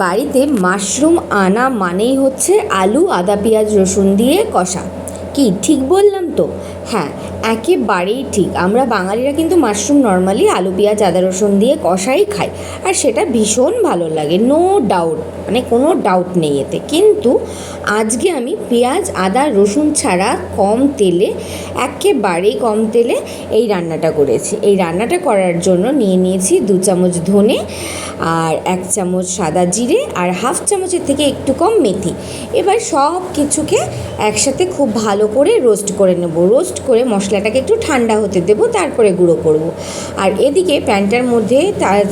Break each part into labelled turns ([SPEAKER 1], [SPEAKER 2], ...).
[SPEAKER 1] বাড়িতে মাশরুম আনা মানেই হচ্ছে আলু আদা পেঁয়াজ রসুন দিয়ে কষা। কি ঠিক বললাম তো? হ্যাঁ, একেবারেই ঠিক। আমরা বাঙালিরা কিন্তু মাশরুম নর্মালি আলু পেঁয়াজ আদা রসুন দিয়ে কষাই খাই, আর সেটা ভীষণ ভালো লাগে, নো ডাউট, মানে কোনো ডাউট নেই এতে। কিন্তু আজকে আমি পেঁয়াজ আদা রসুন ছাড়া কম তেলে, একেবারেই কম তেলে এই রান্নাটা করেছি। এই রান্নাটা করার জন্য নিয়ে নিয়েছি 2 চামচ ধনে, আর 1 চামচ সাদা জিরে, আর হাফ চামচের থেকে একটু কম মেথি। এবার সব কিছুকে একসাথে খুব ভালো করে রোস্ট করে নেব। রোস্ট করে মশলাটাকে একটু ঠান্ডা হতে দেবো, তারপরে গুঁড়ো করব। আর এদিকে প্যানটার মধ্যে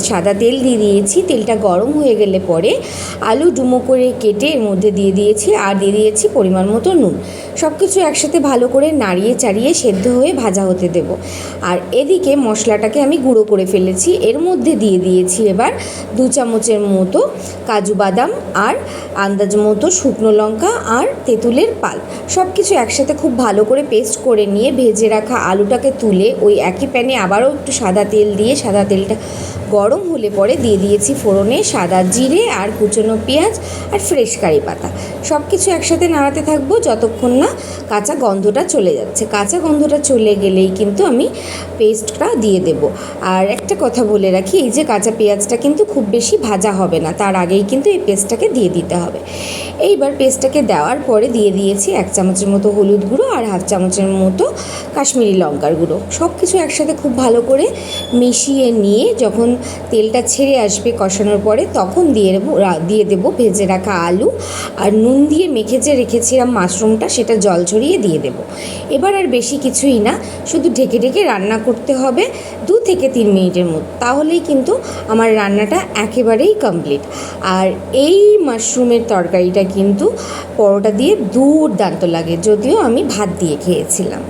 [SPEAKER 1] সাদা তেল দিয়ে দিয়েছি। তেলটা গরম হয়ে গেলে পরে আলু ডুমো করে কেটে এর মধ্যে দিয়ে দিয়েছি, আর দিয়ে দিয়েছি পরিমাণ মতো নুন। সব কিছু একসাথে ভালো করে নাড়িয়ে চাড়িয়ে সেদ্ধ হয়ে ভাজা হতে দেব। আর এদিকে মশলাটাকে আমি গুঁড়ো করে ফেলেছি। এর মধ্যে দিয়ে দিয়েছি এবার 2 চামচের মতো কাজু বাদাম, আর আন্দাজ মতো শুকনো লঙ্কা আর তেঁতুলের পাল। সব কিছু একসাথে খুব ভালো করে পেস্ট করে নিয়ে ভেজে রাখা আলুটাকে তুলে ওই একই প্যানে আবারও একটু সাদা তেল দিয়ে, সাদা তেলটা গরম হলে পরে দিয়ে দিয়েছি ফোড়নে সাদা জিরে আর কুচনো পেঁয়াজ আর ফ্রেশ কারি পাতা। সব কিছু একসাথে নাড়াতে থাকবো যতক্ষণ না কাঁচা গন্ধটা চলে যাচ্ছে। কাঁচা গন্ধটা চলে গেলেই কিন্তু আমি পেস্টটা দিয়ে দেব। আর একটা কথা বলে রাখি, এই যে কাঁচা পেঁয়াজটা কিন্তু খুব বেশি ভাজা হবে না, তার আগেই কিন্তু এই পেস্টটাকে দিয়ে দিতে হবে। এইবার পেস্টটাকে দেওয়ার পরে দিয়ে দিয়েছি 1 চামচের মতো হলুদ গুঁড়ো আর হাফ চামচের মতো কাশ্মীরি লঙ্কার গুঁড়ো। সব কিছু একসাথে খুব ভালো করে মিশিয়ে নিয়ে যখন তেলটা ছেড়ে আসবে কষানোর পরে, তখন দিয়ে দেবো ভেজে রাখা আলু, আর নুন দিয়ে মেখে যে রেখেছিলাম মাশরুমটা, সেটা জল ছড়িয়ে দিয়ে দেবো। এবার আর বেশি কিছুই না, শুধু ঢেকে ঢেকে রান্না করতে হবে 2 থেকে 3 মিনিটের মতো, তাহলেই কিন্তু আমার রান্নাটা একেবারেই কমপ্লিট। আর এই মাশরুমের তরকারিটা কিন্তু পরোটা দিয়ে দুর্দান্ত লাগে, যদিও আমি ভাত দিয়ে খেয়েছিলাম।